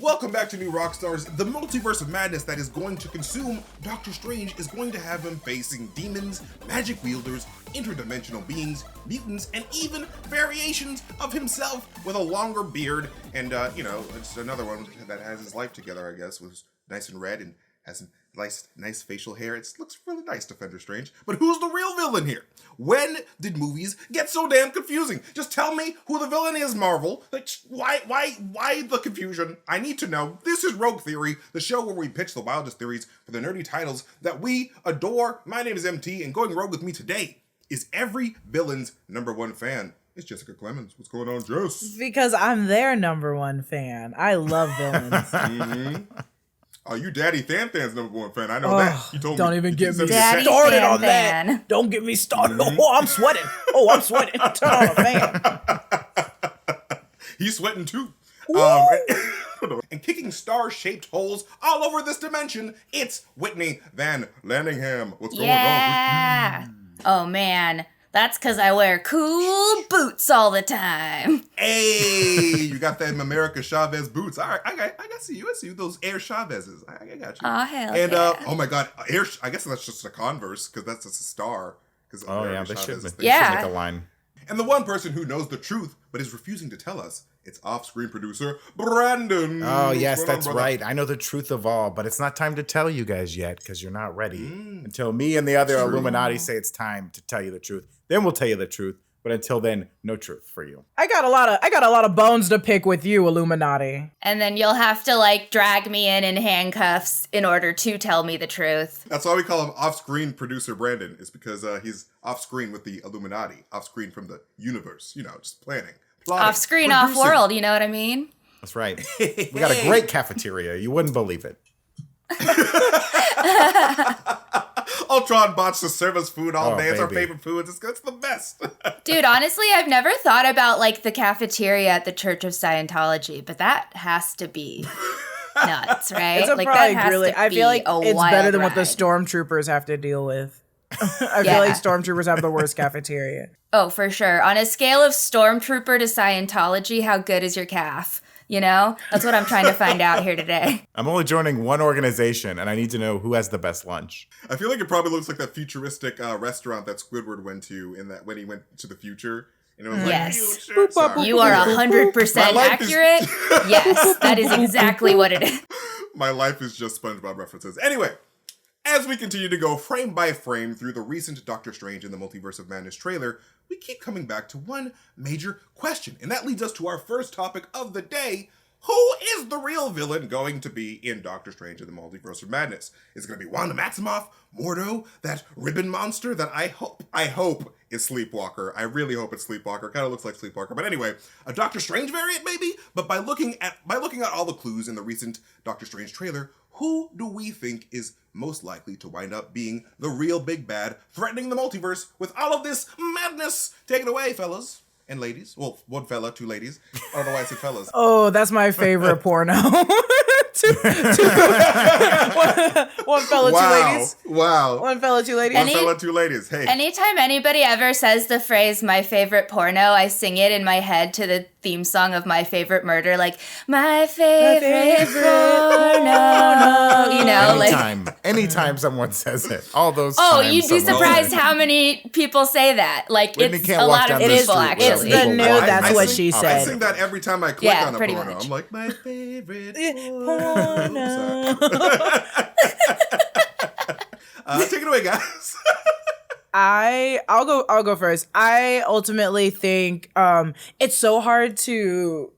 Welcome back to New Rockstars. The Multiverse of Madness that is going to consume Doctor Strange is going to have him facing demons, magic wielders, interdimensional beings, mutants, and even variations of himself with a longer beard. And, it's another one that has his life together, I guess, was nice and red and has some nice facial hair. It looks really nice, Defender Strange. But who's the real villain here? When did movies get so damn confusing? Just tell me who the villain is, Marvel. Like, why the confusion? I need to know. This is Rogue Theory, the show where we pitch the wildest theories for the nerdy titles that we adore. My name is MT, and going rogue with me today is every villain's #1 fan. It's Jessica Clemons. What's going on, Jess? Because I'm their #1 fan. I love villains. Mm-hmm. Oh, you Daddy Fan-Fan's #1 fan. I know that. You told don't me. Even get me Daddy started on Fan. that. Don't get me started. Oh, I'm sweating. Turn on a fan. He's sweating too. And kicking star-shaped holes all over this dimension, it's Whitney Van Laningham. What's going on? Yeah. Oh, man. That's because I wear cool boots all the time. Hey, you got them America Chavez boots. All right, I see you. I see you. Those Air Chavezes. I got you. Oh, hell and, yeah. Oh my God, Air. I guess that's just a Converse because that's just a star. Oh yeah, they should make a line. And the one person who knows the truth but is refusing to tell us, it's off-screen producer Brandon. Oh yes, that's right. I know the truth of all, but it's not time to tell you guys yet because you're not ready until me and the other Illuminati say it's time to tell you the truth. Then we'll tell you the truth. But until then, no truth for you. I got a lot of bones to pick with you, Illuminati. And then you'll have to drag me in handcuffs in order to tell me the truth. That's why we call him off-screen producer Brandon. Is because he's off-screen with the Illuminati, off-screen from the universe. Just planning. Plotting, Off-screen, producing. off-world, you know what I mean? That's right. We got a great cafeteria. You wouldn't believe it. Ultron bots to serve us food all day. It's our baby. favorite foods. It's the best. Dude, honestly, I've never thought about the cafeteria at the Church of Scientology, but that has to be nuts, right? It's that has to I feel like a it's wild better than what the ride. stormtroopers have to deal with. I Yeah. feel like stormtroopers have the worst cafeteria. Oh, for sure. On a scale of stormtrooper to Scientology, how good is your calf? That's what I'm trying to find out here today. I'm only joining one organization, and I need to know who has the best lunch. I feel like it probably looks like that futuristic restaurant that Squidward went to when he went to the future. And it was Yes. future. Sorry. You are 100% My life is- accurate. Yes, that is exactly what it is. My life is just SpongeBob references. Anyway, as we continue to go frame by frame through the recent Doctor Strange in the Multiverse of Madness trailer, we keep coming back to one major question. And that leads us to our first topic of the day. Who is the real villain going to be in Doctor Strange in the Multiverse of Madness? Is it going to be Wanda Maximoff, Mordo, that ribbon monster that I hope is Sleepwalker. I really hope it's Sleepwalker. Kind of looks like Sleepwalker. But anyway, a Doctor Strange variant maybe? But by looking at all the clues in the recent Doctor Strange trailer, who do we think is most likely to wind up being the real big bad threatening the multiverse with all of this madness? Take it away, fellas. And ladies. Well, one fella, two ladies. I don't know why I said fellas. Oh, that's my favorite porno. One fella, two ladies. Wow. One fella, two ladies. One fella, two ladies. Hey. Anytime anybody ever says the phrase, my favorite porno, I sing it in my head to the theme song of My Favorite Murder, my favorite porno. Anytime someone says it, all those Oh, times you'd be someone surprised says it. how many people say that. Whitney It's can't a walk lot down of the people, street actually. It's the new that's what she I said. sing that every time I click on a pretty porno. much. I'm like, my favorite Porno. Take it away, guys. I'll go first. I ultimately think it's so hard to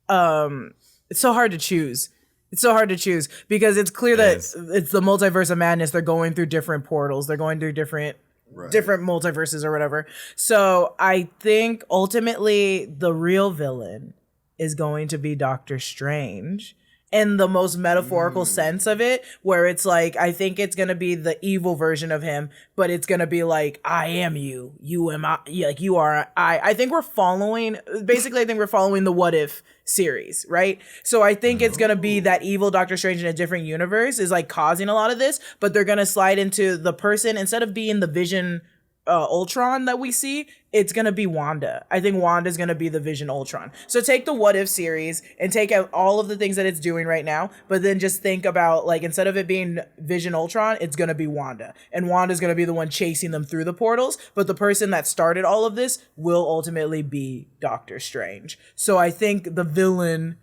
choose. It's so hard to choose because it's clear that it's the Multiverse of Madness. They're going through different portals. They're going through different multiverses or whatever. So I think ultimately the real villain is going to be Doctor Strange. In the most metaphorical sense of it, where it's I think it's gonna be the evil version of him, but it's gonna be I am you, you am I, you are I. I think we're following the What If series, right? So I think it's gonna be that evil Doctor Strange in a different universe is causing a lot of this, but they're gonna slide into the person instead of being the Vision Ultron that we see, it's gonna be Wanda. I think Wanda's gonna be the Vision Ultron. So take the What If series and take out all of the things that it's doing right now, but then just think about, like, instead of it being Vision Ultron, it's gonna be Wanda. And Wanda's gonna be the one chasing them through the portals, but the person that started all of this will ultimately be Doctor Strange. So I think the villain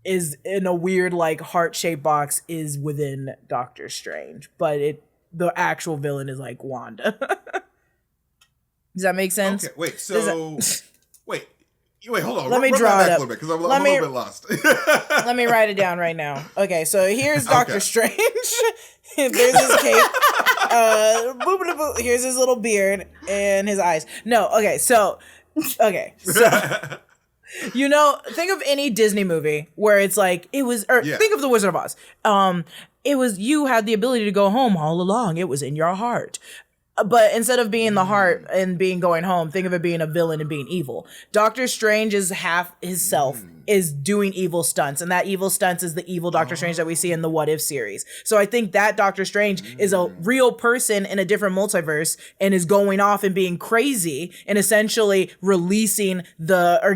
is in a weird, like, heart-shaped box is within Doctor Strange, but the actual villain is like Wanda. Does that make sense? Okay, wait, wait, hold on. Let me draw it up. Because I'm a little bit lost. Let me write it down right now. Okay, so here's Doctor Strange. There's his cape. Here's his little beard and his eyes. So you know, think of any Disney movie where it's like think of The Wizard of Oz. It was, you had the ability to go home all along. It was in your heart. But instead of being the heart and being going home, think of it being a villain and being evil. Doctor Strange is half his self, is doing evil stunts. And that evil stunts is the evil Doctor Strange that we see in the What If series. So I think that Doctor Strange is a real person in a different multiverse and is going off and being crazy and essentially releasing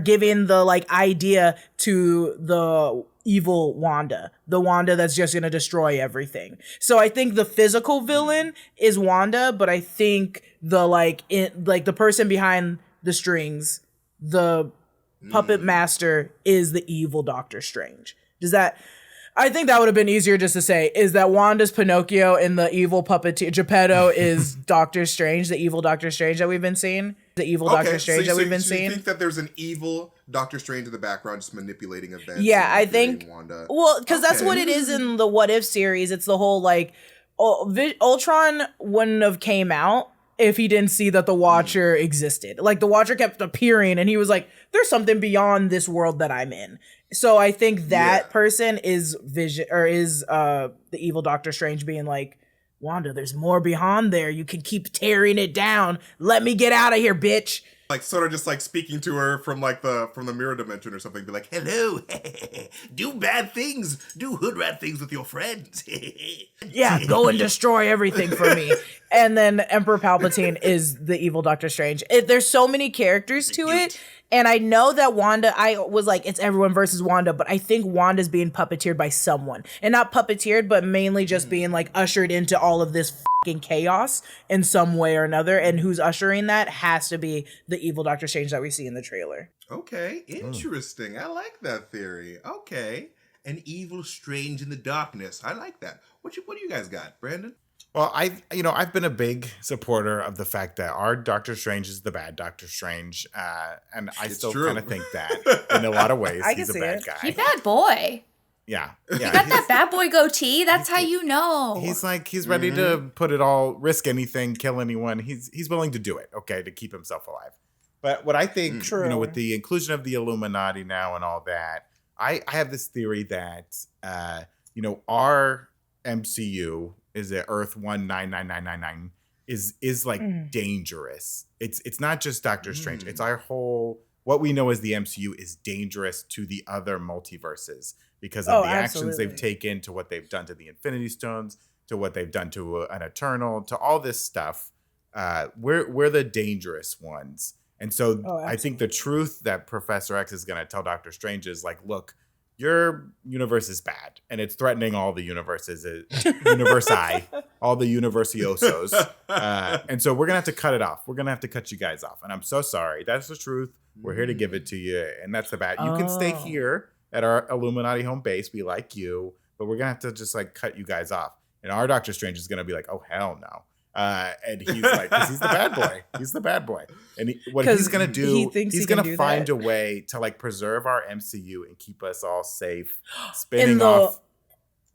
giving the, like, idea to the evil Wanda, the Wanda that's just gonna destroy everything. So I think the physical villain is Wanda, but I think the the person behind the strings, the puppet master, is the evil Doctor Strange. I think that would have been easier just to say, is that Wanda's Pinocchio and the evil puppeteer Geppetto is Doctor Strange, the evil Doctor Strange that we've been seeing? The evil Doctor Strange that we've been seeing? You think that there's an evil Doctor Strange in the background just manipulating events? Yeah, I think. Wanda. Well, because that's what it is in the What If series. It's the whole, like, Ultron wouldn't have came out if he didn't see that the Watcher existed. Like, the Watcher kept appearing and he was like, there's something beyond this world that I'm in. So I think that person is Vision, or is the evil Doctor Strange being like, Wanda, there's more beyond there. You can keep tearing it down. Let me get out of here, bitch. Like, sort of just like speaking to her from the mirror dimension or something. Be like, hello, do bad things. Do hood rat things with your friends. Yeah, go and destroy everything for me. And then Emperor Palpatine is the evil Doctor Strange. There's so many characters to it. And I know that Wanda, I was like, it's everyone versus Wanda, but I think Wanda's being puppeteered by someone. And not puppeteered, but mainly just being, like, ushered into all of this fucking chaos in some way or another. And who's ushering that has to be the evil Doctor Strange that we see in the trailer. Okay, interesting. I like that theory. Okay. An evil Strange in the darkness. I like that. What do you guys got, Brandon? Well, I've been a big supporter of the fact that our Doctor Strange is the bad Doctor Strange, and I still kind of think that in a lot of ways he's a bad guy. He's a bad boy. Yeah. You got that bad boy goatee. That's how you know. He's ready to put it all, risk anything, kill anyone. He's willing to do it, okay, to keep himself alive. But what I think, with the inclusion of the Illuminati now and all that, I have this theory that our MCU is it Earth 199999 is like dangerous. It's not just Doctor Strange. It's our whole, what we know as the MCU is dangerous to the other multiverses because of the actions they've taken, to what they've done to the Infinity Stones, to what they've done to an Eternal, to all this stuff. We're the dangerous ones. And so I think the truth that Professor X is going to tell Doctor Strange is like, look, your universe is bad, and it's threatening all the universes, universi, all the universiosos. And so we're going to have to cut it off. We're going to have to cut you guys off. And I'm so sorry. That's the truth. We're here to give it to you. And that's the bad. You can stay here at our Illuminati home base. We like you, but we're going to have to just like cut you guys off. And our Doctor Strange is going to be like, oh, hell no. And he's like, because he's the bad boy. He's the bad boy. And what he's going to do, he's going to find a way to like preserve our MCU and keep us all safe, spinning off.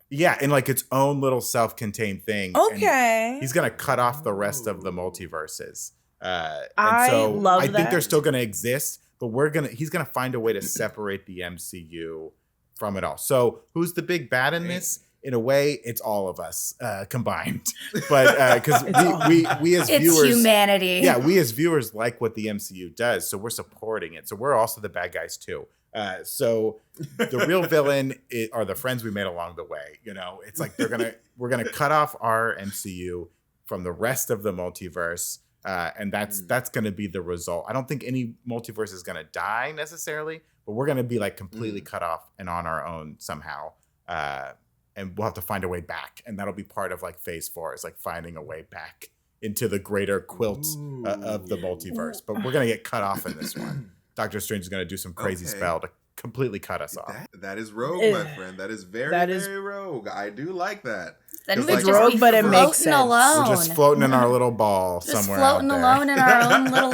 Yeah, in like its own little self-contained thing. Okay. And he's going to cut off the rest of the multiverses. I love that. I think they're still going to exist, but he's going to find a way to separate the MCU from it all. So who's the big bad in this? In a way, it's all of us combined, but because we as viewers, it's humanity. Yeah, we as viewers like what the MCU does, so we're supporting it. So we're also the bad guys too. So the real villain are the friends we made along the way. It's like we're gonna cut off our MCU from the rest of the multiverse. And that's going to be the result. I don't think any multiverse is going to die necessarily, but we're going to be like completely cut off and on our own somehow. And we'll have to find a way back. And that'll be part of like phase 4 is like finding a way back into the greater quilt of the multiverse. But we're going to get cut off in this one. Doctor Strange is going to do some crazy spell to completely cut us off. That is rogue, my friend. That is very rogue. I do like that. Then we It's just rogue, be but it makes floating sense. alone. We're just floating in our little ball Just somewhere floating out there. alone in our own little.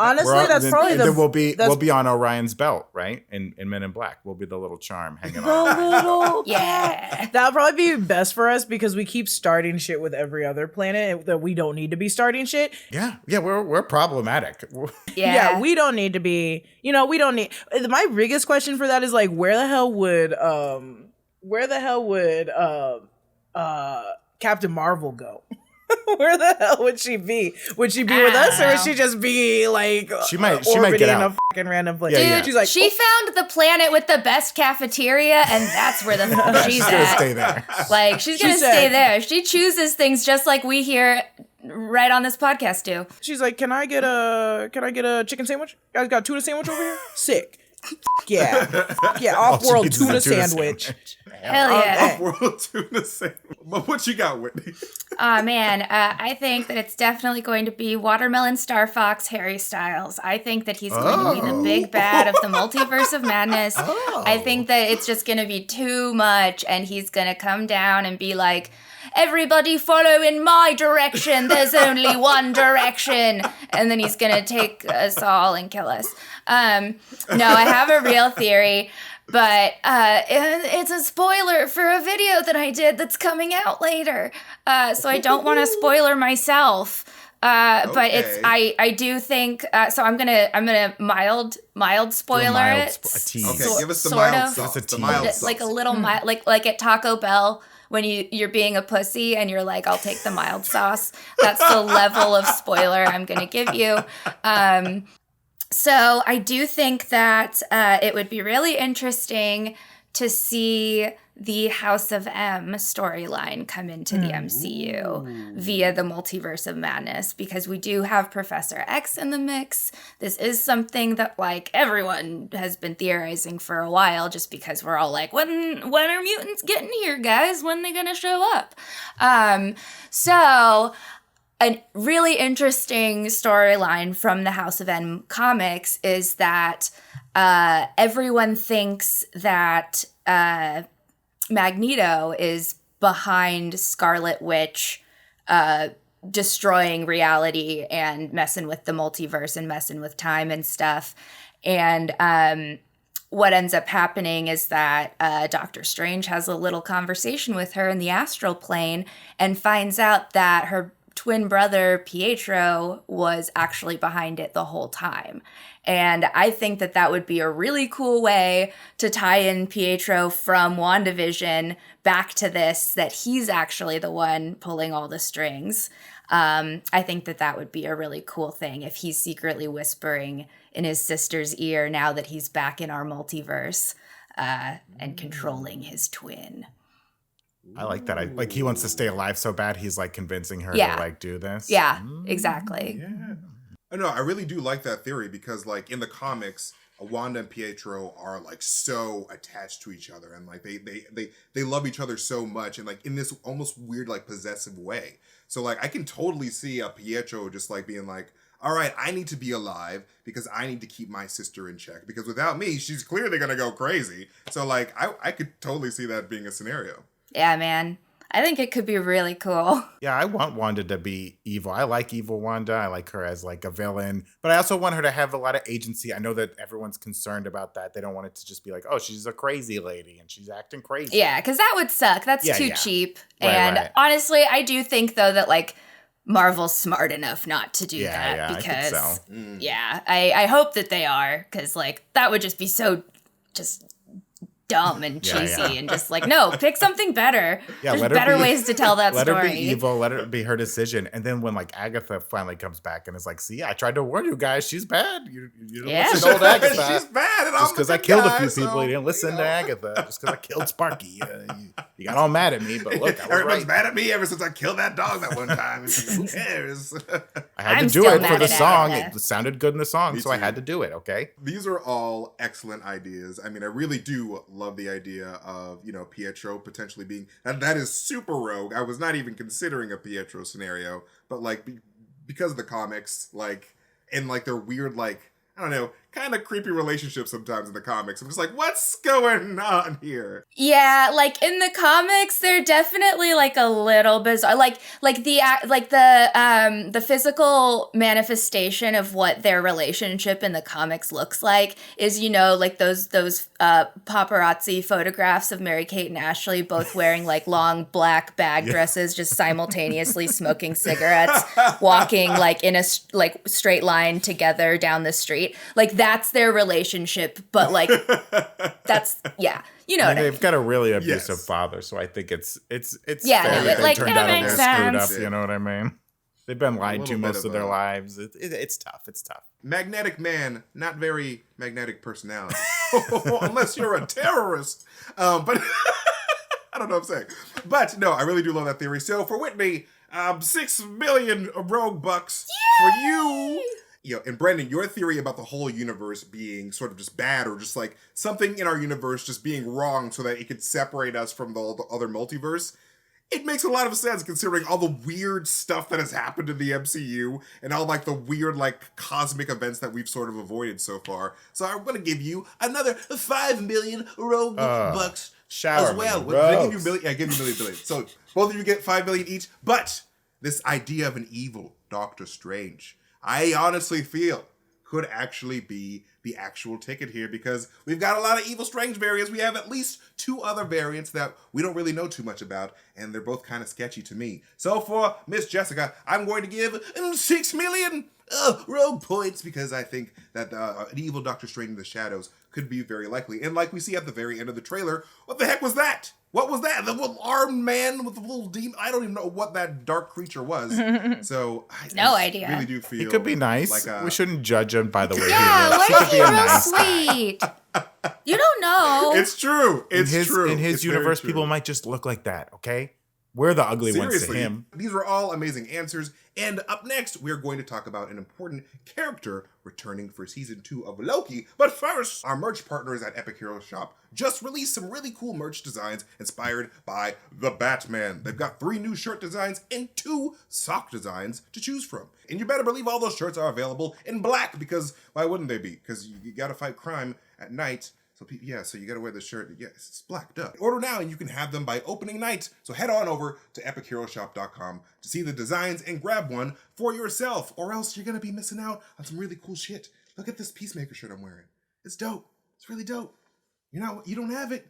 Honestly, that's probably and the. then we'll that's be on Orion's belt, right? In Men in Black, we'll be the little charm hanging the on. little Yeah. That'll probably be best for us because we keep starting shit with every other planet that we don't need to be starting shit. Yeah, we're problematic. Yeah. We don't need to be. We don't need. My biggest question for that is like, where the hell would Captain Marvel go? Where the hell would she be? Would she be with us, or would she just be like She might orbiting get in a out. fucking random place? Yeah, Dude, She's like, she found the planet with the best cafeteria, and that's where the fuck she's gonna at. stay there. Like, she's gonna said- stay there. She chooses things just like we here right on this podcast do. she's like, can I get a chicken sandwich? You guys got a tuna sandwich over here? Sick. Yeah, off-world She gets a tuna tuna sandwich. Hell yeah. World tuna sandwich. But what you got, Whitney? Aw, man, I think that it's definitely going to be Watermelon Star Fox Harry Styles. I think that he's going to be the big bad of the Multiverse of Madness. I think that it's just going to be too much, and he's going to come down and be like, everybody follow in my direction. There's only one direction. And then he's going to take us all and kill us. No, I have a real theory. But it's a spoiler for a video that I did that's coming out later. So I don't want to spoiler myself. But it's I do think so. I'm gonna mild spoiler it. A tease. Okay, give us the sort mild of. sauce. Give us a The mild tease. sauce. Like a little mild, like at Taco Bell when you're being a pussy and you're like, I'll take the mild sauce. That's the level of spoiler I'm gonna give you. So I do think that it would be really interesting to see the House of M storyline come into the MCU via the Multiverse of Madness, because we do have Professor X in the mix. This is something that like everyone has been theorizing for a while, just because we're all like, when are mutants getting here, guys? When are they gonna show up? So a really interesting storyline from the House of M comics is that everyone thinks that Magneto is behind Scarlet Witch destroying reality and messing with the multiverse and messing with time and stuff. And what ends up happening is that Doctor Strange has a little conversation with her in the astral plane and finds out that her twin brother Pietro was actually behind it the whole time. And I think that that would be a really cool way to tie in Pietro from WandaVision back to this, that he's actually the one pulling all the strings. I think that that would be a really cool thing if he's secretly whispering in his sister's ear now that he's back in our multiverse and controlling his twin. I like that. Like he wants to stay alive so bad, he's like convincing her to like do this. Yeah, exactly. Yeah. No, I really do like that theory because, like, in the comics, Wanda and Pietro are like so attached to each other, and like they love each other so much, and like in this almost weird like possessive way. So like I can totally see a Pietro just like being like, all right, I need to be alive because I need to keep my sister in check, because without me, she's clearly gonna go crazy. So like I could totally see that being a scenario. Yeah, man. I think it could be really cool. Yeah, I want Wanda to be evil. I like evil Wanda. I like her as like a villain, but I also want her to have a lot of agency. I know that everyone's concerned about that. They don't want it to just be like, oh, she's a crazy lady and she's acting crazy. Yeah, because that would suck. That's too Yeah. cheap. Right, and right. honestly, I do think, though, that like Marvel's smart enough not to do that. Yeah, Because, I think so. yeah, I hope that they are, because like that would just be so just dumb and cheesy and just like, no, pick something better. Yeah, There's let her better be- ways to tell that Let story. her be evil. Let her be her decision. And then when like Agatha finally comes back and is like, see, I tried to warn you guys. She's bad. You don't Yeah. listen to old Agatha. She's bad, and Just I'm because the I good killed a guy, few so, people, you didn't listen you to know. Agatha. Just because I killed Sparky. You got all mad at me, but look, I was Everyone's right. mad at me ever since I killed that dog that one time. Who cares? I had I'm to do still it for mad the at song. you. It sounded good in the song, Me so I too. had to do it, okay? These are all excellent ideas. I mean, I really do love the idea of, Pietro potentially being, and that is super rogue. I was not even considering a Pietro scenario, but like, because of the comics, like, and like their weird, like, I don't know, kind of creepy relationships sometimes in the comics. I'm just like, what's going on here? Yeah, like in the comics, they're definitely like a little bizarre. Like the physical manifestation of what their relationship in the comics looks like is, like those paparazzi photographs of Mary Kate and Ashley both wearing like long black bag dresses, just simultaneously smoking cigarettes, walking like in a straight line together down the street. Like that's their relationship, but like that's you know what I mean. They've got a really abusive father, so I think it's Yeah, fair no, that they like, turned it out a makes little screwed sense. up. You know what I mean? They've been lied to little most bit of their of a- lives. It's tough. It's tough. Magnetic man, not very magnetic personality. Unless you're a terrorist. But I don't know what I'm saying. But no, I really do love that theory. So for Whitney, 6 million rogue bucks for you. And Brendan, your theory about the whole universe being sort of just bad, or just like something in our universe just being wrong so that it could separate us from the other multiverse, it makes a lot of sense considering all the weird stuff that has happened in the MCU and all like the weird like cosmic events that we've sort of avoided so far. So I'm going to give you another 5 million rogue bucks shower as well. me, Did I give you rogues. million? Yeah, I give you million. So both of you get 5 million each. But this idea of an evil Doctor Strange, I honestly feel could actually be the actual ticket here, because we've got a lot of evil Strange variants. We have at least 2 other variants that we don't really know too much about, and they're both kind of sketchy to me. So for Miss Jessica, I'm going to give 6 million rogue points, because I think that an evil Doctor Strange in the shadows could be very likely. And like we see at the very end of the trailer, what the heck was that? What was that? The little armed man with the little demon? I don't even know what that dark creature was. So I No idea. really do feel He could be nice. like We shouldn't judge him by the way Yeah, he looks. He what could if be he's a real nice guy. sweet? You don't know. It's true. It's true. In his It's very universe, true. people might just look like that, okay? We're the ugly ones to Seriously, him. these were all amazing answers. And up next, we're going to talk about an important character returning for season 2 of Loki. But first, our merch partners at Epic Hero Shop just released some really cool merch designs inspired by the Batman. They've got 3 new shirt designs and 2 sock designs to choose from. And you better believe all those shirts are available in black, because why wouldn't they be? Because you gotta fight crime at night. So you gotta wear the shirt. Yeah, it's black, duh. Order now and you can have them by opening night. So head on over to epicheroshop.com to see the designs and grab one for yourself, or else you're gonna be missing out on some really cool shit. Look at this Peacemaker shirt I'm wearing. It's dope. It's really dope. You don't have it.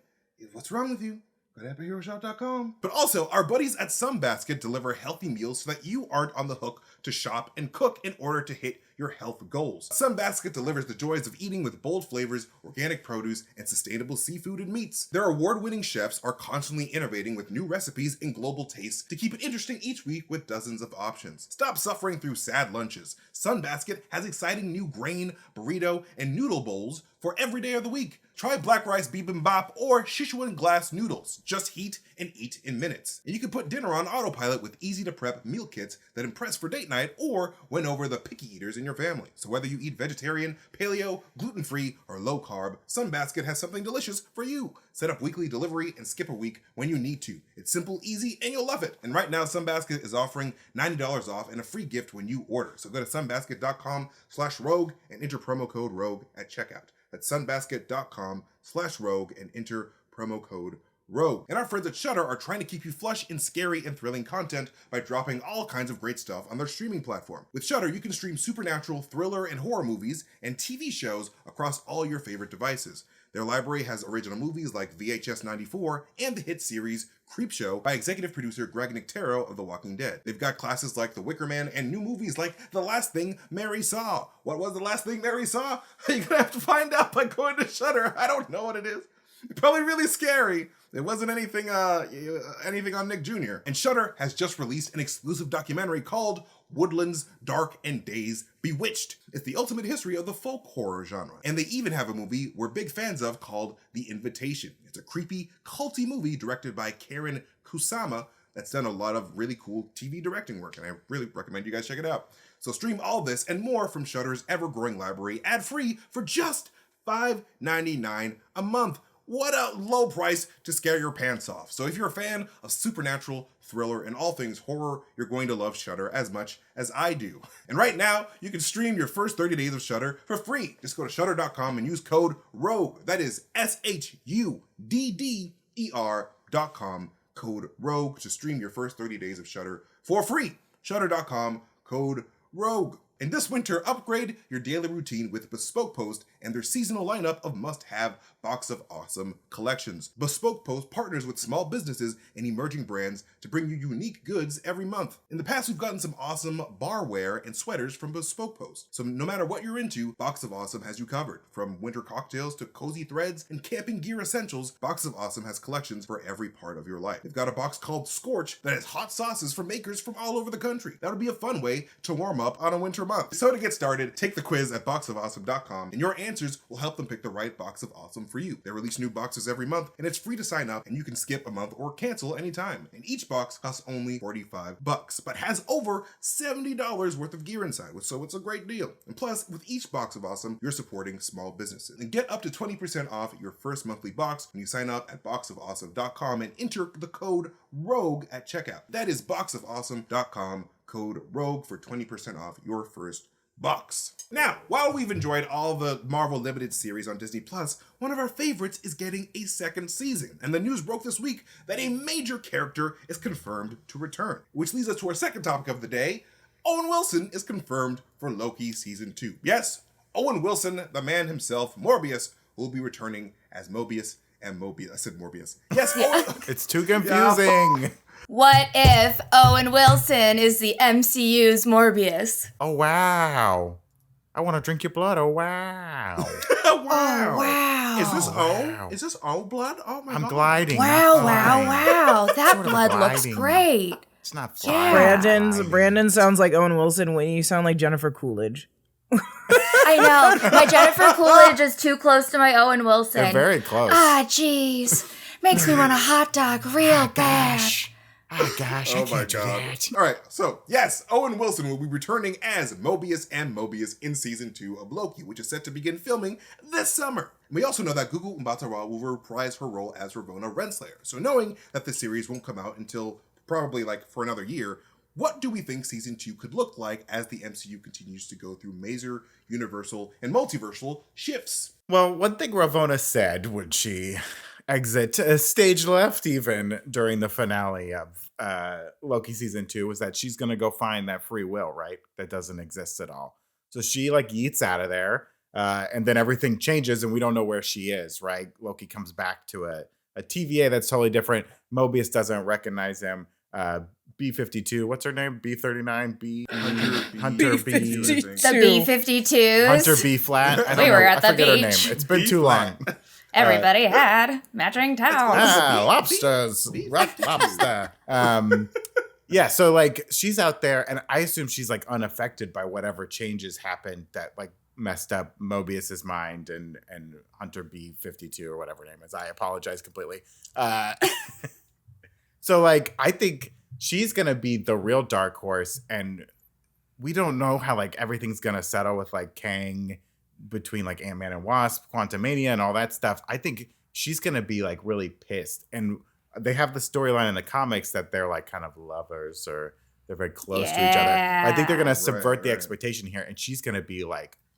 What's wrong with you? Go to epicheroshop.com. But also, our buddies at Sunbasket deliver healthy meals so that you aren't on the hook to shop and cook in order to hit your health goals. Sunbasket delivers the joys of eating with bold flavors, organic produce, and sustainable seafood and meats. Their award-winning chefs are constantly innovating with new recipes and global tastes to keep it interesting each week with dozens of options. Stop suffering through sad lunches. Sunbasket has exciting new grain, burrito, and noodle bowls for every day of the week. Try black rice bibimbap or Sichuan glass noodles. Just heat and eat in minutes. And you can put dinner on autopilot with easy-to-prep meal kits that impress for date night or win over the picky eaters in your family. So whether you eat vegetarian, paleo, gluten-free, or low-carb, Sunbasket has something delicious for you. Set up weekly delivery and skip a week when you need to. It's simple, easy, and you'll love it. And right now, Sunbasket is offering $90 off and a free gift when you order. So go to sunbasket.com/rogue and enter promo code ROGUE at checkout. That's sunbasket.com/rogue and enter promo code ROGUE. And our friends at Shudder are trying to keep you flush in scary and thrilling content by dropping all kinds of great stuff on their streaming platform. With Shudder, you can stream supernatural, thriller, and horror movies and TV shows across all your favorite devices. Their library has original movies like VHS 94 and the hit series Creepshow by executive producer Greg Nicotero of The Walking Dead. They've got classics like The Wicker Man and new movies like The Last Thing Mary Saw. What was The Last Thing Mary Saw? You're gonna have to find out by going to Shudder. I don't know what it is. Probably really scary. There wasn't anything on Nick Jr. And Shudder has just released an exclusive documentary called Woodlands, Dark, and Days Bewitched. It's the ultimate history of the folk horror genre. And they even have a movie we're big fans of called The Invitation. It's a creepy, culty movie directed by Karen Kusama that's done a lot of really cool TV directing work, and I really recommend you guys check it out. So stream all this and more from Shudder's ever-growing library ad-free for just $5.99 a month. What a low price to scare your pants off. So if you're a fan of supernatural, thriller, and all things horror, you're going to love Shudder as much as I do. And right now, you can stream your first 30 days of Shudder for free. Just go to shudder.com and use code ROGUE. That is SHUDDER.com, code ROGUE to stream your first 30 days of Shudder for free. Shudder.com, code ROGUE. And this winter, upgrade your daily routine with Bespoke Post and their seasonal lineup of must-have Box of Awesome collections. Bespoke Post partners with small businesses and emerging brands to bring you unique goods every month. In the past, we've gotten some awesome barware and sweaters from Bespoke Post. So no matter what you're into, Box of Awesome has you covered. From winter cocktails to cozy threads and camping gear essentials, Box of Awesome has collections for every part of your life. They've got a box called Scorch that has hot sauces for makers from all over the country. That'll be a fun way to warm up on a winter month. So to get started, take the quiz at boxofawesome.com and your answers will help them pick the right Box of Awesome for you. They release new boxes every month and it's free to sign up and you can skip a month or cancel anytime. And each box costs only $45, but has over $70 worth of gear inside, so it's a great deal. And plus, with each Box of Awesome, you're supporting small businesses. And get up to 20% off your first monthly box when you sign up at boxofawesome.com and enter the code ROGUE at checkout. That is boxofawesome.com, code ROGUE for 20% off your first box. Now, while we've enjoyed all the Marvel Limited series on Disney Plus, one of our favorites is getting a second season. And the news broke this week that a major character is confirmed to return. Which leads us to our second topic of the day. Owen Wilson is confirmed for Loki Season 2. Yes, Owen Wilson, the man himself, Morbius, will be returning as Mobius and Mobius. I said Morbius. Yes, Owen. It's too confusing. Yeah. What if Owen Wilson is the MCU's Morbius? Oh, wow. I want to drink your blood. Oh, wow. Wow. Oh, wow. Is this Wow. O? Is this O blood? Oh my God. I'm gliding. Wow, not wow, flying. wow. That Sort of blood looks gliding. great. It's not Yeah. flying. Brandon sounds like Owen Wilson. Whitney, you sound like Jennifer Coolidge. I know. My Jennifer Coolidge is too close to my Owen Wilson. They're very close. Ah, jeez. Makes me want a hot dog real bad. Oh, gosh. I Oh my can't do God. that. All right, so yes, Owen Wilson will be returning as Mobius and Mobius in Season 2 of Loki, which is set to begin filming this summer. We also know that Gugu Mbatha-Raw will reprise her role as Ravonna Renslayer. So knowing that the series won't come out until probably for another year, what do we think Season 2 could look like as the MCU continues to go through major, universal, and multiversal shifts? Well, one thing Ravonna said when she exit stage left even during the finale of Loki Season 2 was that she's going to go find that free will, right? That doesn't exist at all. So she yeets out of there and then everything changes and we don't know where she is, right? Loki comes back to a TVA that's totally different. Mobius doesn't recognize him. B-52, what's her name? B-39? Hunter B. The B-52s. Hunter B. Flat. I don't We were know. at the I forget her beach. name. It's been too long. Everybody had matching towels. Lobsters. Lobster. Yeah, so she's out there and I assume she's unaffected by whatever changes happened that messed up Mobius's mind and Hunter B-52 or whatever her name is. I apologize completely. So I think she's going to be the real dark horse and we don't know how everything's going to settle with Kang between Ant-Man and Wasp, Quantumania and all that stuff. I think she's going to be really pissed. And they have the storyline in the comics that they're kind of lovers or they're very close to each other. I think they're going to subvert the expectation here and she's going to be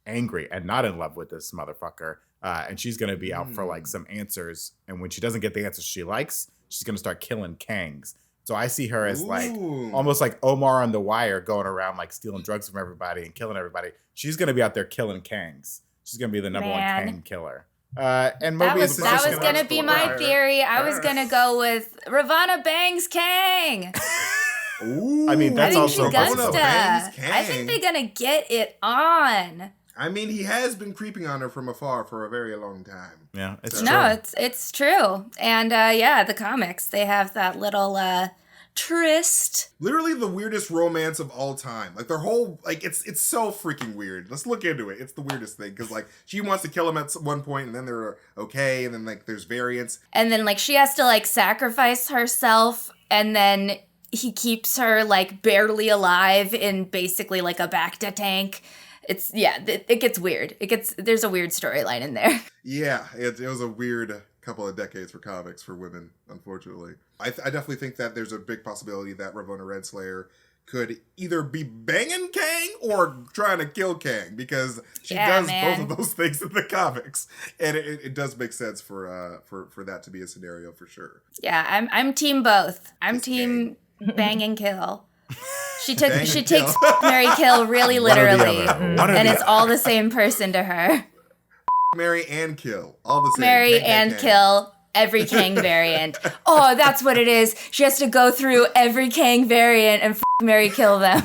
angry and not in love with this motherfucker. And she's going to be out for some answers. And when she doesn't get the answers she likes, she's going to start killing Kangs. So I see her as almost like Omar on The Wire going around stealing drugs from everybody and killing everybody. She's going to be out there killing Kangs. She's going to be the number one Kang killer. And Mobius that was going to be my theory. I was going to go with Ravonna Bangs Kang. Ooh, I mean, that's I think also she gusta. Kang. I think they're going to get it on. I mean, he has been creeping on her from afar for a very long time. Yeah, it's true. No, it's true. And the comics, they have that little tryst. Literally the weirdest romance of all time. Like their whole, like it's so freaking weird. Let's look into it. It's the weirdest thing because like she wants to kill him at one point and then they're okay and then like there's variants. And then like she has to like sacrifice herself and then he keeps her like barely alive in basically like a Bacta tank. It's, it gets weird. There's a weird storyline in there. Yeah, it was a weird couple of decades for comics for women, unfortunately. I definitely think that there's a big possibility that Ravonna Renslayer could either be banging Kang or trying to kill Kang because she does both of those things in the comics, and it does make sense for that to be a scenario for sure. Yeah, I'm team both. I'm team bang and kill. She takes Mary Kill really literally, and it's all the same person to her. Marry and kill, all the same. Marry and kill. Every Kang variant. Oh, that's what it is. She has to go through every Kang variant and marry, kill them.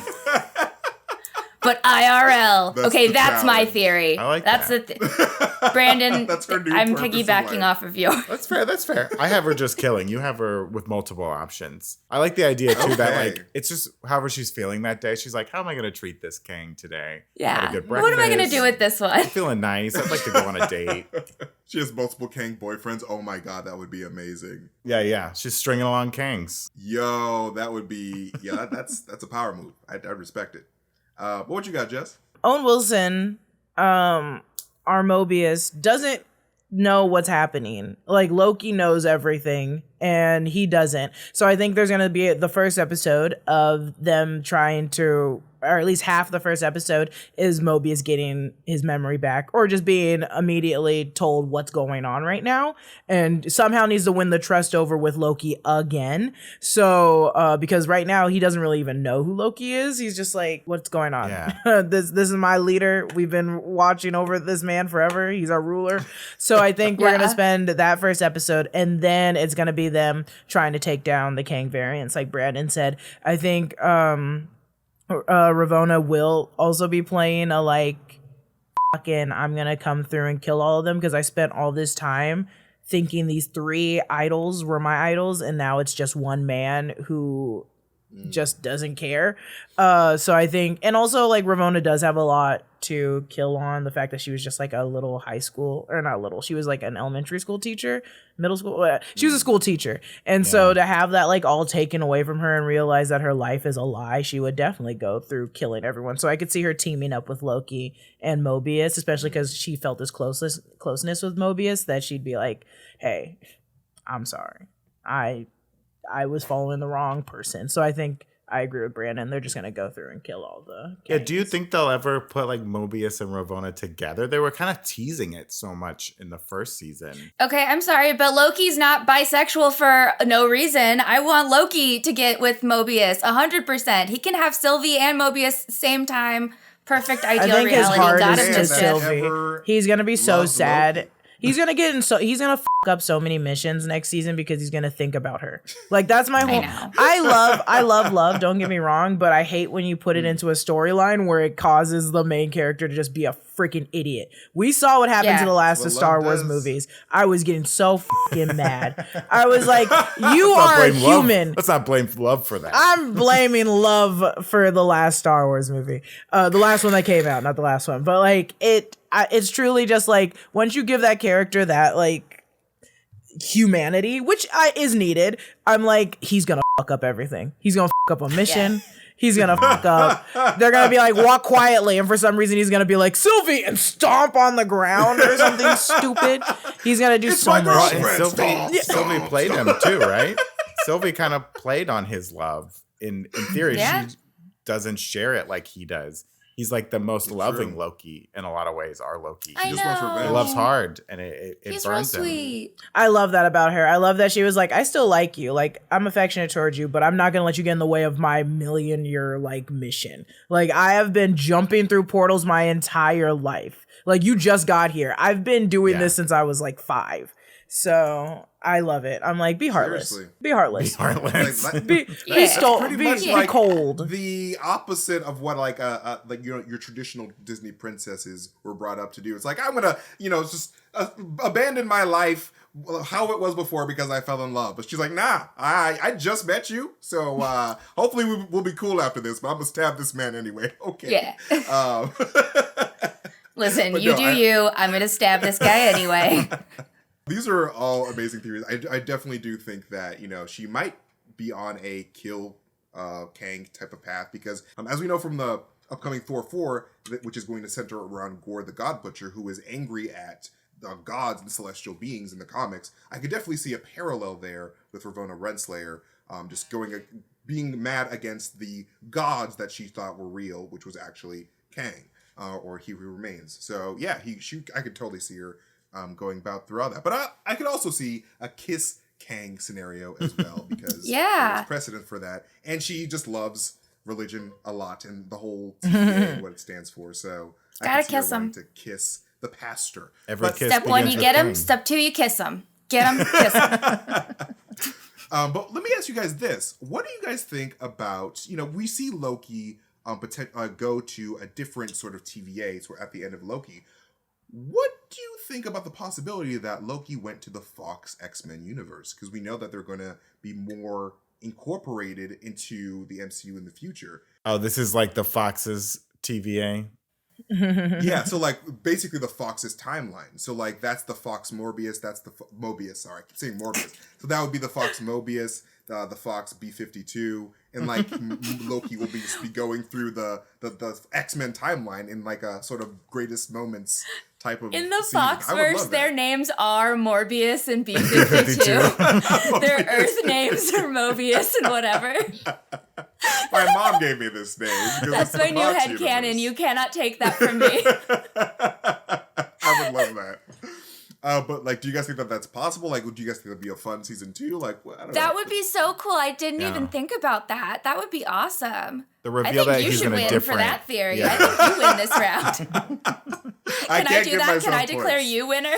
But IRL. That's my theory. I like that's that. Brandon, That's her new I'm purpose in piggybacking life. off of yours. That's fair. I have her just killing. You have her with multiple options. I like the idea too that like it's just however she's feeling that day. She's like, how am I going to treat this Kang today? Yeah. Had a good What am I going to breakfast. do with this one? I'm feeling nice. I'd like to go on a date. She has multiple Kang boyfriends. Oh my god, that would be amazing. Yeah. She's stringing along Kangs. Yo, that would be that's a power move. I respect it. But what you got, Jess? Owen Wilson, our Mobius, doesn't know what's happening. Like, Loki knows everything, and he doesn't. So I think there's going to be the first episode of them trying to, or at least half the first episode, is Mobius getting his memory back, or just being immediately told what's going on right now, and somehow needs to win the trust over with Loki again. So, because right now he doesn't really even know who Loki is. He's just like, what's going on? Yeah. This is my leader. We've been watching over this man forever. He's our ruler. So I think we're going to spend that first episode, and then it's going to be them trying to take down the Kang variants, like Brandon said. I think, Ravonna will also be playing a like fucking I'm gonna come through and kill all of them because I spent all this time thinking these three idols were my idols and now it's just one man who just doesn't care. So I think, and also like Ravonna does have a lot to kill on the fact that she was just like a little high school, or not little, she was like an elementary school teacher, middle school, she was a school teacher. And so to have that like all taken away from her and realize that her life is a lie, she would definitely go through killing everyone. So I could see her teaming up with Loki and Mobius, especially because she felt this closeness with Mobius that she'd be like, hey, I'm sorry. I was following the wrong person. So I think I agree with Brandon. They're just going to go through and kill all the Kangs. Yeah, do you think they'll ever put like Mobius and Ravonna together? They were kind of teasing it so much in the first season. Okay, I'm sorry, but Loki's not bisexual for no reason. I want Loki to get with Mobius 100%. He can have Sylvie and Mobius same time. Perfect ideal I think reality. his heart Got is him to just Sylvie. He's going to be so sad. Loki. He's gonna f up so many missions next season because he's gonna think about her. Like that's my whole. I love. Don't get me wrong, but I hate when you put it into a storyline where it causes the main character to just be a freaking idiot. We saw what happened to the last of Star Wars movies. I was getting so fucking mad. I was like, you are human. Let's not blame love for that. I'm blaming love for the last Star Wars movie, the last one that came out, not the last one, but like it's truly just like once you give that character that like humanity, which is needed, I'm like, he's gonna fuck up everything. He's gonna fuck up a mission. He's gonna fuck up. They're gonna be like, walk quietly, and for some reason he's gonna be like, Sylvie, and stomp on the ground or something stupid. He's gonna do so much. And Sylvie played him too, right? Sylvie kind of played on his love. In theory, she doesn't share it like he does. He's like the most loving Loki in a lot of ways. Our Loki. I know. He loves hard, and it He's burns real him. sweet. I love that about her. I love that she was like, I still like you. Like, I'm affectionate towards you, but I'm not gonna let you get in the way of my million-year like mission. Like, I have been jumping through portals my entire life. Like, you just got here. I've been doing this since I was like 5. So I love it. I'm like, be heartless. Seriously. Be heartless. Be heartless. Be cold. The opposite of what like your traditional Disney princesses were brought up to do. It's like, I'm gonna just abandon my life how it was before because I fell in love. But she's like, nah, I just met you. So hopefully we'll be cool after this. But I'm going to stab this man anyway. Okay. Yeah. Listen, you do you. I'm going to stab this guy anyway. These are all amazing theories. I definitely do think that, she might be on a kill Kang type of path because as we know from the upcoming Thor 4, which is going to center around Gore the God Butcher, who is angry at the gods and celestial beings in the comics, I could definitely see a parallel there with Ravonna Renslayer, just being mad against the gods that she thought were real, which was actually Kang, or He Who Remains. So yeah, I could totally see her going about through all that. But I could also see a Kiss Kang scenario as well, because there's precedent for that. And she just loves religion a lot and the whole TVA, what it stands for. So gotta kiss him. To kiss the pastor. Step 1, you get him. Step 2, you kiss him. Get him, kiss him. But let me ask you guys this. What do you guys think about, we see Loki go to a different sort of TVA so at the end of Loki. What do you think about the possibility that Loki went to the Fox X-Men universe? Because we know that they're going to be more incorporated into the MCU in the future. Oh, this is like the Fox's TVA? Yeah, so basically the Fox's timeline. So that's the Fox Morbius, that's the Mobius, sorry, I keep saying Morbius. So that would be the Fox Mobius, the Fox B-52, and Loki will be going through the X-Men timeline in a sort of greatest moments type of in the scene. Foxverse, their names are Morbius and B-52. Their Earth names are Mobius and whatever. My mom gave me this name. That's my new headcanon. You cannot take that from me. I would love that. But do you guys think that that's possible? Do you guys think that'd be a fun season 2? I don't know. That would be so cool. I didn't even think about that. That would be awesome. The reveal that he's in a different. I think you should win for that theory. Yeah. I think you win this round. Can I do that? Can I declare you winner?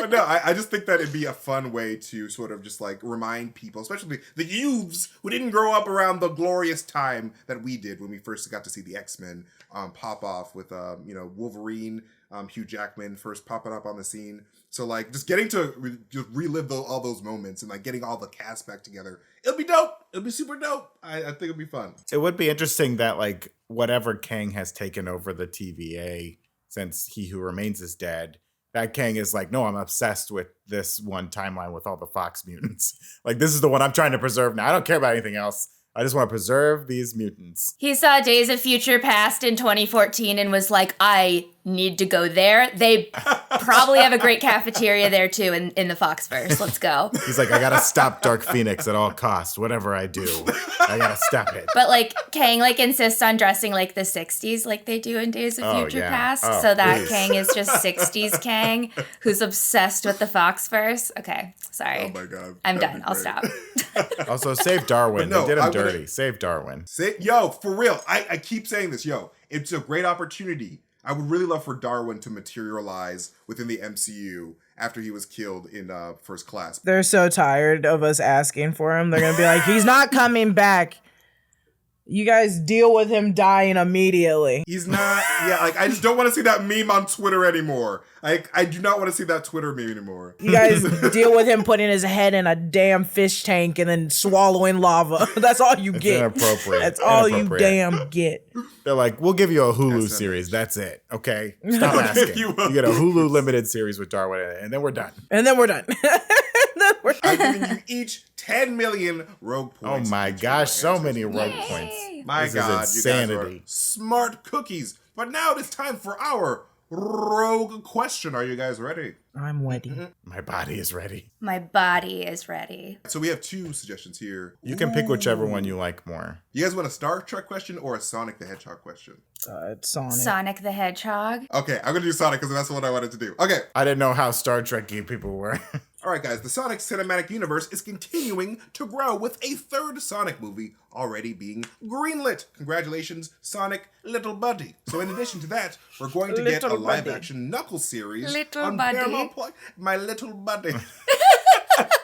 But no, I just think that it'd be a fun way to sort of just remind people, especially the youths who didn't grow up around the glorious time that we did when we first got to see the X-Men pop off with Wolverine, Hugh Jackman first popping up on the scene. So just getting to just relive all those moments and getting all the cast back together, it'll be dope. It'll be super dope. I think it'll be fun. It would be interesting that whatever Kang has taken over the TVA since He Who Remains is dead, that Kang is no, I'm obsessed with this one timeline with all the Fox mutants. This is the one I'm trying to preserve now. I don't care about anything else. I just want to preserve these mutants. He saw Days of Future Past in 2014 and was like, I need to go there. They probably have a great cafeteria there too in the Foxverse. Let's go. He's like, I gotta stop Dark Phoenix at all costs. Whatever I do, I gotta stop it. But Kang insists on dressing the 60s like they do in Days of Future Past. So that Kang is just 60s Kang who's obsessed with the Foxverse. Okay, sorry. Oh my God. I'm done. I'll stop. Also, save Darwin. They did him dirty. Save Darwin. Yo, for real. I keep saying this. Yo, it's a great opportunity. I would really love for Darwin to materialize within the MCU after he was killed in First Class. They're so tired of us asking for him. They're going to be like, he's not coming back. You guys deal with him dying immediately. He's not. Yeah, I just don't want to see that meme on Twitter anymore. I do not want to see that Twitter meme anymore. You guys deal with him putting his head in a damn fish tank and then swallowing lava. That's all you get. Inappropriate. That's all you damn get. They're like, we'll give you a Hulu series. That's it. Okay? Stop asking. You get a Hulu limited series with Darwin in it, and then we're done. I'm giving you each 10 million rogue points. Oh my gosh, so many rogue points. My this God, is insanity. You guys are smart cookies. But now it is time for our rogue question. Are you guys ready? I'm ready. My body is ready. My body is ready. So we have 2 suggestions here. You can pick whichever one you like more. You guys want a Star Trek question or a Sonic the Hedgehog question? It's Sonic. Sonic the Hedgehog. Okay, I'm going to do Sonic because that's what I wanted to do. Okay. I didn't know how Star Trek-y people were. All right, guys, the Sonic cinematic universe is continuing to grow with a 3rd Sonic movie already being greenlit. Congratulations, Sonic Little Buddy. So in addition to that, we're going to get a live-action Knuckles series on Paramount Plus. My little buddy.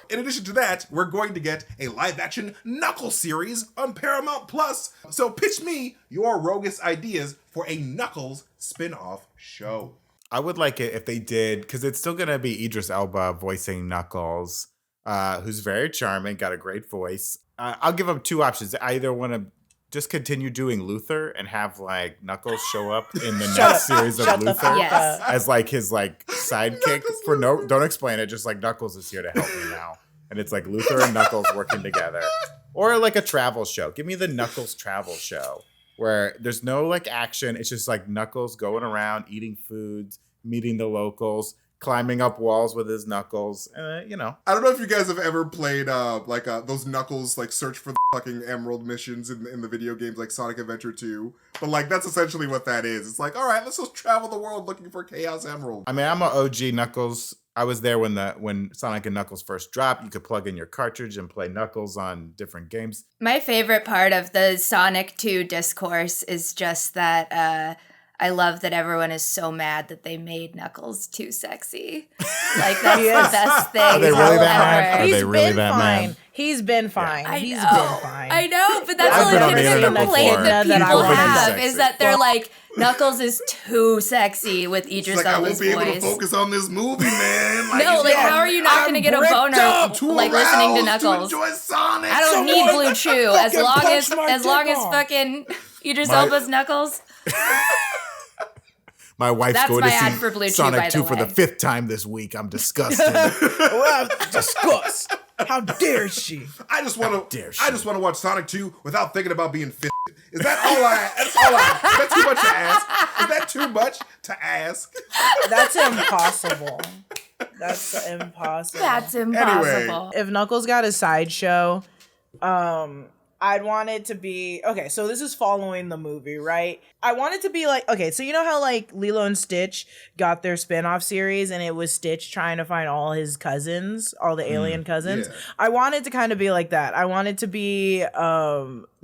In addition to that, we're going to get a live-action Knuckles series on Paramount Plus. So pitch me your roguish ideas for a Knuckles spin-off show. I would like it if they did, because it's still going to be Idris Elba voicing Knuckles, who's very charming, got a great voice. I'll give him two options. I either want to just continue doing Luther and have like Knuckles show up in the next series of Luther as like his like sidekick for don't explain it, just like Knuckles is here to help me now. And it's like Luther and Knuckles working together. Or like a travel show. Give me the Knuckles travel show where there's no like action. It's just like Knuckles going around, eating foods, meeting the locals, climbing up walls with his Knuckles. You know. I don't know if you guys have ever played those Knuckles like search for the fucking Emerald missions in the video games like Sonic Adventure 2. But like that's essentially what that is. It's like, all right, let's just travel the world looking for Chaos Emerald. I mean, I'm an OG Knuckles. I was there when Sonic and Knuckles first dropped. You could plug in your cartridge and play Knuckles on different games. My favorite part of the Sonic 2 discourse is just that I love that everyone is so mad that they made Knuckles too sexy. Like, that's the best thing. Are they really that mad? ever. Are they really that mad? He's been fine. Yeah. He's been fine. I know, but that's I've a been on the legitimate internet complaint before. that That I people wouldn't have, be is that they're like, Knuckles is too sexy with Idris It's like, I Elba's won't be able to voice. focus on this movie, man. No, like, how are you not going to get a boner, like, listening to Knuckles? To enjoy Sonic. I don't need Blue Chew as long as dick off. fucking Idris Elba's Knuckles. My wife's That's going my to ad see for Blue Chew, Sonic by 2 the for the way. 5th time this week. I'm disgusted. Well, disgust. How dare she? I just want dare to. she. I just want to watch Sonic 2 without thinking about being fisted. Is that all I? That's all I. Is that too much to ask? Is that too much to ask? That's impossible. That's impossible. That's impossible. If Knuckles got a sideshow, I'd want it to be okay. So this is following the movie, right? I want it to be like, okay, so you know how like Lilo and Stitch got their spin-off series and it was Stitch trying to find all his cousins, all the alien cousins. Yeah. I want it to kind of be like that. I want it to be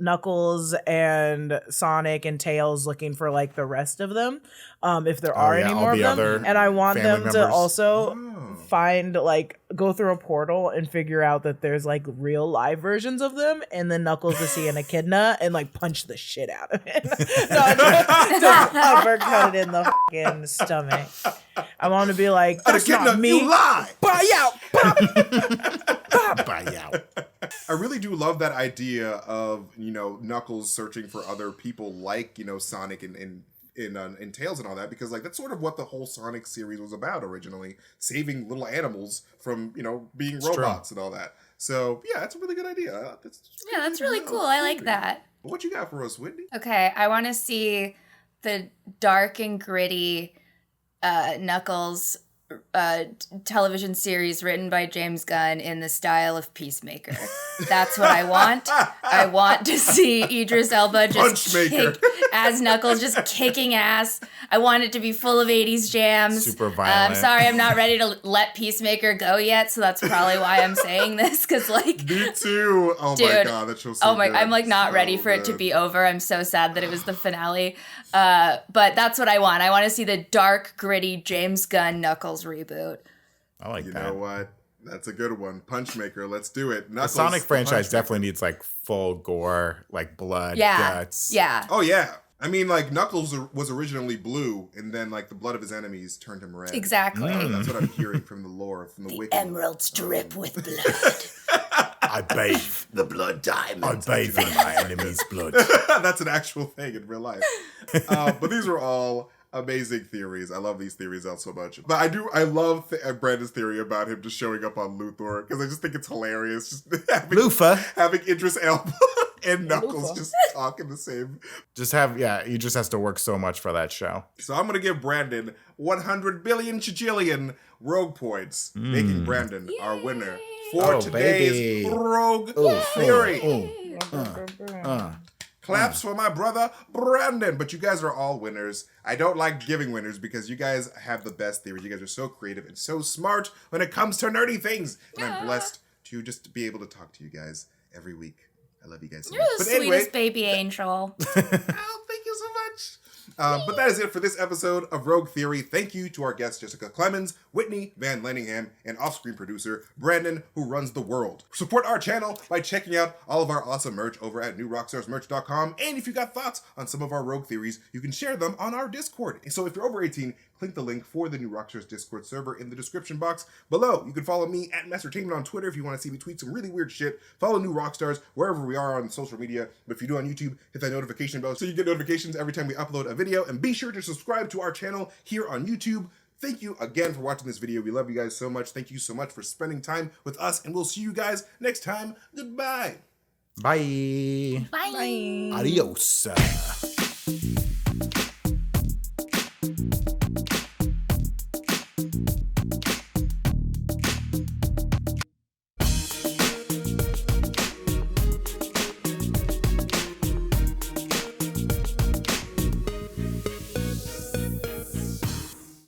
Knuckles and Sonic and Tails looking for like the rest of them, if there are any all more of the them. other And I want them family to members. also find like go through a portal and figure out that there's like real live versions of them, and then Knuckles to see an echidna and like punch the shit out of it. to uppercut it in the fucking stomach. I want to be like, that's not me. You lie. Buy out. Bye, out. I really do love that idea of, Knuckles searching for other people like, Sonic and Tails and all that, because like that's sort of what the whole Sonic series was about originally, saving little animals from, being robots and all that. So yeah, that's a really good idea. That's really cool. I like that. What you got for us, Whitney? Okay, I want to see the dark and gritty Knuckles television series written by James Gunn in the style of Peacemaker. That's what I want. I want to see Idris Elba just as Knuckles, just kicking ass. I want it to be full of 80s jams. Super violent. Sorry, I'm not ready to let Peacemaker go yet, so that's probably why I'm saying this, because like... Me too. Oh dude, my god, that show's so good. I'm like not ready for it to be over. I'm so sad that it was the finale. But that's what I want. I want to see the dark, gritty James Gunn Knuckles reboot. I like that. You know what? That's a good one. Punchmaker, let's do it. The Sonic franchise definitely needs like full gore, like blood, guts. Yeah. Oh yeah. I mean, like Knuckles was originally blue, and then like the blood of his enemies turned him red. Exactly. That's what I'm hearing from the lore, from the wiki. Emeralds drip with blood. I bathe. The blood diamonds. I bathe in my enemy's blood. That's an actual thing in real life. But these are all amazing theories. I love these theories out so much. But I love Brandon's theory about him just showing up on Luthor, because I just think it's hilarious. Just having Idris Elba and Knuckles just talking the same. He just has to work so much for that show. So I'm going to give Brandon 100 billion chajillion rogue points, making Brandon our winner for today's rogue theory. Claps for my brother, Brandon. But you guys are all winners. I don't like giving winners because you guys have the best theories. You guys are so creative and so smart when it comes to nerdy things. And I'm blessed to just be able to talk to you guys every week. I love you guys so You're much. the But sweetest baby angel. Oh, thank you so much. But that is it for this episode of Rogue Theory. Thank you to our guests Jessica Clemons, Whitney Van Laningham, and off-screen producer Brandon, who runs the world. Support our channel by checking out all of our awesome merch over at newrockstarsmerch.com. And if you got thoughts on some of our Rogue Theories, you can share them on our Discord. And so if you're over 18, click the link for the New Rockstars Discord server in the description box below. You can follow me at MasterTainment on Twitter if you want to see me tweet some really weird shit. Follow New Rockstars wherever we are on social media. But if you do on YouTube, hit that notification bell so you get notifications every time we upload a video. And be sure to subscribe to our channel here on YouTube. Thank you again for watching this video. We love you guys so much. Thank you so much for spending time with us. And we'll see you guys next time. Goodbye. Bye. Bye. Adios.